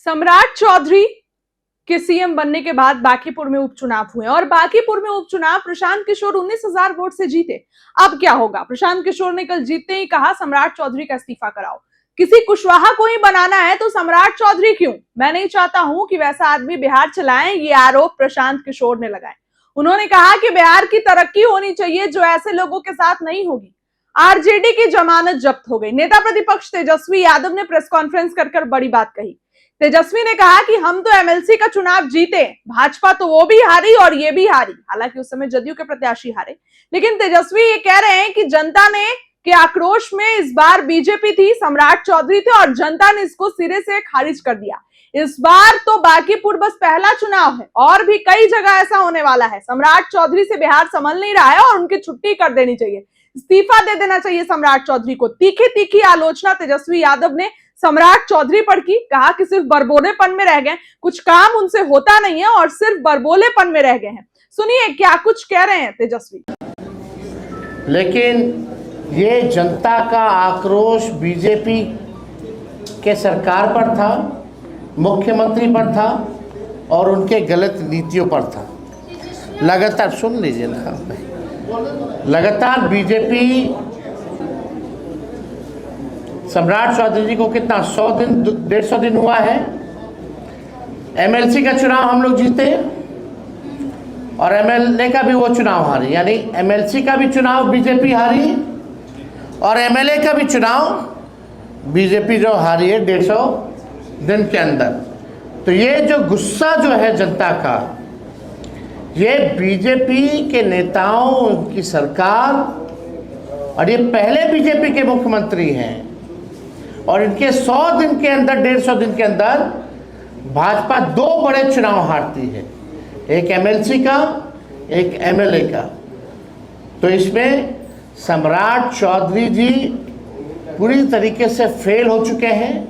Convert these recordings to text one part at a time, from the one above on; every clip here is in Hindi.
सम्राट चौधरी के सीएम बनने के बाद बांकीपुर में उपचुनाव हुए और बांकीपुर में उपचुनाव प्रशांत किशोर 19,000 वोट से जीते। अब क्या होगा? प्रशांत किशोर ने कल जीतते ही कहा सम्राट चौधरी का इस्तीफा कराओ। किसी कुशवाहा को ही बनाना है तो सम्राट चौधरी क्यों? मैं नहीं चाहता हूं कि वैसा आदमी बिहार चलाएं, ये आरोप प्रशांत किशोर ने लगाए। उन्होंने कहा कि बिहार की तरक्की होनी चाहिए जो ऐसे लोगों के साथ नहीं होगी। आरजेडी की जमानत जब्त हो गई। नेता प्रतिपक्ष तेजस्वी यादव ने प्रेस कॉन्फ्रेंस कर बड़ी बात कही। तेजस्वी ने कहा कि हम तो एमएलसी का चुनाव जीते, भाजपा तो वो भी हारी और ये भी हारी। हालांकि उस समय जदयू के प्रत्याशी हारे, लेकिन तेजस्वी ये कह रहे हैं कि जनता ने के आक्रोश में इस बार बीजेपी थी, सम्राट चौधरी थे और जनता ने इसको सिरे से खारिज कर दिया। इस बार तो बांकीपुर बस पहला चुनाव है और भी कई जगह ऐसा होने वाला है। सम्राट चौधरी से बिहार संभल नहीं रहा है और उनकी छुट्टी कर देनी चाहिए, इस्तीफा दे देना चाहिए सम्राट चौधरी को। तीखी तीखी आलोचना तेजस्वी यादव ने सम्राट चौधरी पर की। कहा कि सिर्फ बरबोलेपन में रह गए, कुछ काम उनसे होता नहीं है और सिर्फ बरबोलेपन में रह गए हैं। सुनिए क्या कुछ कह रहे हैं तेजस्वी। लेकिन ये जनता का आक्रोश बीजेपी के सरकार पर था, मुख्यमंत्री पर था और उनके गलत नीतियों पर था। लगातार सुन लीजिए ना, लगातार बीजेपी सम्राट चौधरी जी को कितना 100 दिन 150 दिन हुआ है, एमएलसी का चुनाव हम लोग जीते और एमएलए का भी वो चुनाव हारी। यानी एमएलसी का भी चुनाव बीजेपी हारी और एमएलए का भी चुनाव बीजेपी जो हारी है 150 दिन के अंदर। तो ये जो गुस्सा जो है जनता का, ये बीजेपी के नेताओं की सरकार, और ये पहले बीजेपी के मुख्यमंत्री हैं और इनके 100 दिन के अंदर 150 दिन के अंदर भाजपा 2 बड़े चुनाव हारती है, एक एमएलसी का, एक एमएलए का। तो इसमें सम्राट चौधरी जी पूरी तरीके से फेल हो चुके हैं।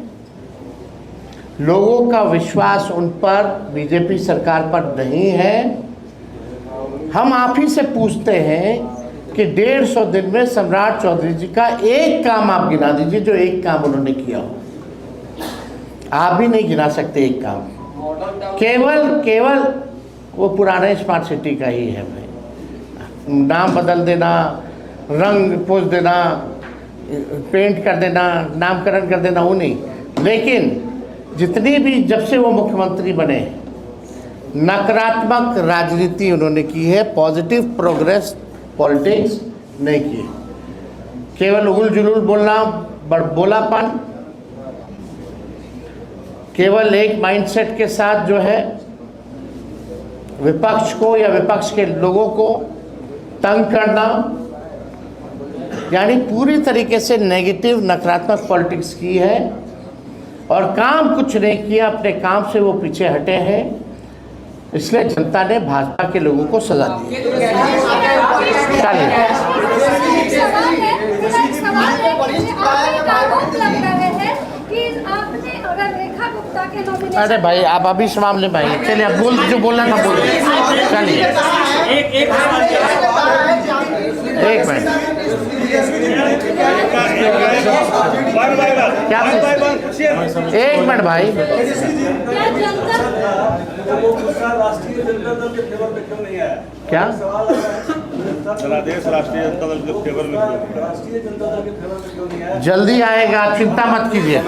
लोगों का विश्वास उन पर, बीजेपी सरकार पर नहीं है। हम आप ही से पूछते हैं कि 150 दिन में सम्राट चौधरी जी का एक काम आप गिना दीजिए, जो एक काम उन्होंने किया हो। आप भी नहीं गिना सकते एक काम। केवल वो पुराने स्मार्ट सिटी का ही है भाई। नाम बदल देना, रंग पोछ देना, पेंट कर देना, नामकरण कर देना, वो नहीं। लेकिन जितनी भी जब से वो मुख्यमंत्री बने, नकारात्मक राजनीति उन्होंने की है, पॉजिटिव प्रोग्रेस पॉलिटिक्स नहीं की। केवल उगुल जुलूल बोलना, बड़बोलापन, केवल एक माइंडसेट के साथ जो है विपक्ष को या विपक्ष के लोगों को तंग करना, यानी पूरी तरीके से नेगेटिव नकारात्मक पॉलिटिक्स की है और काम कुछ नहीं किया। अपने काम से वो पीछे हटे हैं, इसलिए जनता ने भाजपा के लोगों को सजा दी। अरे भाई आप अभी इस मामले में आइए, चलिए आप जो बोलना था बोलिए। चलिए एक मिनट, क्या एक मिनट भाई, क्या राष्ट्रीय जनता दल के फेवर में जल्दी आएगा, चिंता मत कीजिए।